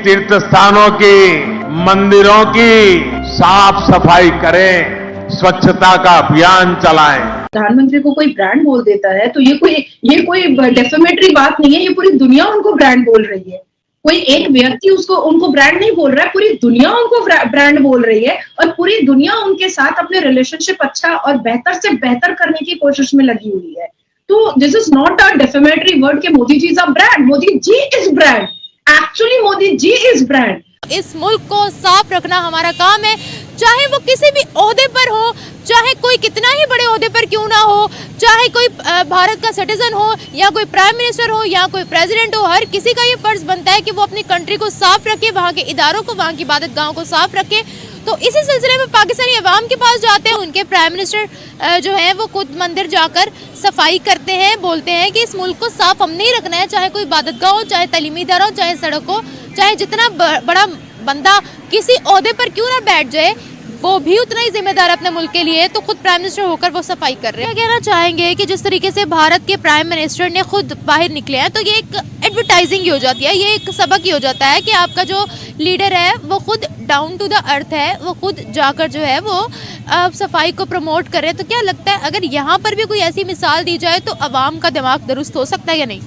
तीर्थ स्थानों की, मंदिरों की साफ सफाई करें, स्वच्छता का अभियान चलाएं। प्रधानमंत्री को कोई ब्रांड बोल देता है तो ये कोई डेफेमेटरी बात नहीं है, ये पूरी दुनिया उनको ब्रांड बोल रही है। कोई एक व्यक्ति उनको ब्रांड नहीं बोल रहा है, पूरी दुनिया उनको ब्रांड बोल रही है और पूरी दुनिया उनके साथ अपने रिलेशनशिप अच्छा और बेहतर से बेहतर करने की कोशिश में लगी हुई है। तो this is not a defamatory word के Modi ji is a brand, Modi ji is brand, actually Modi ji is brand. इस मुल्क को साफ रखना हमारा काम है, चाहे वो किसी भी ओहदे पर हो, चाहे कोई कितना ही बड़े ओहदे पर क्यों ना हो, चाहे कोई भारत का सिटीजन हो या कोई प्राइम मिनिस्टर हो या कोई प्रेसिडेंट हो, हर किसी का ये फर्ज बनता है कि वो अपनी कंट्री को साफ रखे, वहाँ के इदारों को, वहाँ की इबादत गाहों को साफ रखे। तो इसी सिलसिले में पाकिस्तानी अवाम के पास जाते हैं, उनके प्राइम मिनिस्टर जो है वो खुद मंदिर जाकर सफाई करते हैं, बोलते हैं कि इस मुल्क को साफ हमने ही रखना है, चाहे कोई इबादत गाह हो, चाहे तलीमी इदारा हो, चाहे सड़क हो, चाहे जितना बड़ा बंदा किसी ओहदे पर क्यों ना बैठ जाए, वो भी उतना ही जिम्मेदार अपने मुल्क के लिए, तो खुद प्राइम मिनिस्टर होकर वो सफाई कर रहे हैं। क्या कहना चाहेंगे कि जिस तरीके से भारत के प्राइम मिनिस्टर ने खुद बाहर निकले हैं, तो ये एक एडवर्टाइजिंग ही हो जाती है, ये एक सबक ही हो जाता है कि आपका जो लीडर है वो खुद डाउन टू द अर्थ है, वो खुद जाकर जो है वो सफाई को प्रमोट कर रहे हैं। तो क्या लगता है अगर यहाँ पर भी कोई ऐसी मिसाल दी जाए तो अवाम का दिमाग दुरुस्त हो सकता है या नहीं?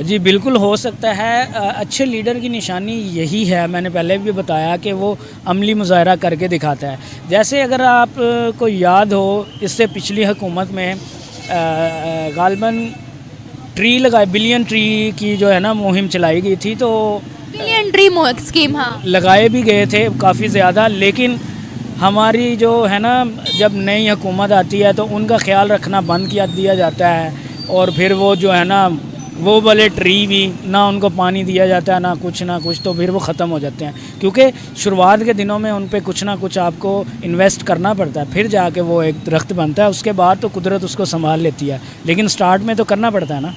जी बिल्कुल हो सकता है। अच्छे लीडर की निशानी यही है, मैंने पहले भी बताया कि वो अमली मुजाहरा करके दिखाता है। जैसे अगर आप को याद हो, इससे पिछली हुकूमत में गालबन ट्री लगाए, बिलियन ट्री की जो है ना मुहिम चलाई गई थी, तो बिलियन ट्री स्कीम हाँ लगाए भी गए थे काफ़ी ज़्यादा, लेकिन हमारी जो है ना जब नई हुकूमत आती है तो उनका ख्याल रखना बंद किया दिया जाता है, और फिर वो जो है ना वो वाले ट्री भी ना उनको पानी दिया जाता है ना कुछ, तो फिर वो ख़त्म हो जाते हैं, क्योंकि शुरुआत के दिनों में उन पे कुछ ना कुछ आपको इन्वेस्ट करना पड़ता है, फिर जाके वो एक दरख्त बनता है, उसके बाद तो कुदरत उसको संभाल लेती है, लेकिन स्टार्ट में तो करना पड़ता है ना।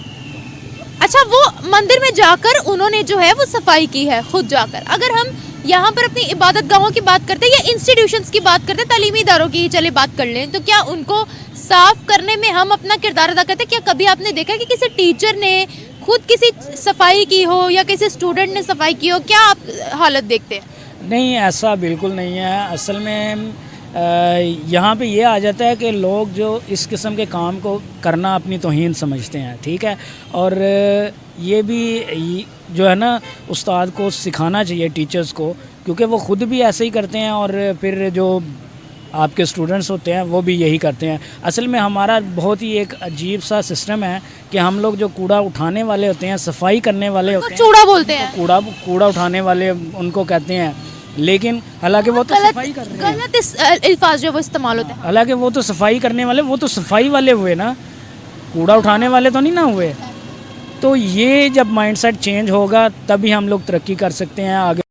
अच्छा, वो मंदिर में जाकर उन्होंने जो है वो सफाई की है खुद जाकर। अगर हम यहाँ पर अपनी इबादत गाहों की बात करते हैं या इंस्टीट्यूशंस की बात करते हैं, तालीमी इदारों की चले बात कर लें, तो क्या उनको साफ करने में हम अपना किरदार अदा करते हैं? क्या कभी आपने देखा कि किसी टीचर ने खुद किसी सफाई की हो या किसी स्टूडेंट ने सफाई की हो? क्या आप हालत देखते हैं? नहीं, ऐसा बिल्कुल नहीं है। असल में यहाँ पे ये आ जाता है कि लोग जो इस किस्म के काम को करना अपनी तौहीन समझते हैं, ठीक है, और ये भी जो है ना उस्ताद को सिखाना चाहिए, टीचर्स को, क्योंकि वो ख़ुद भी ऐसे ही करते हैं और फिर जो आपके स्टूडेंट्स होते हैं वो भी यही करते हैं। असल में हमारा बहुत ही एक अजीब सा सिस्टम है कि हम लोग जो कूड़ा उठाने वाले होते हैं, सफाई करने वाले होते हैं, चूड़ा बोलते हैं, कूड़ा उठाने वाले उनको कहते हैं, लेकिन हालांकि वो तो सफाई कर रहे हैं, गलत अल्फाज जो वो इस्तेमाल होते हैं। हालांकि वो तो सफाई करने वाले, वो तो सफाई वाले हुए ना, कूड़ा उठाने वाले तो नहीं ना हुए। तो ये जब माइंडसेट चेंज होगा तभी हम लोग तरक्की कर सकते हैं, आगे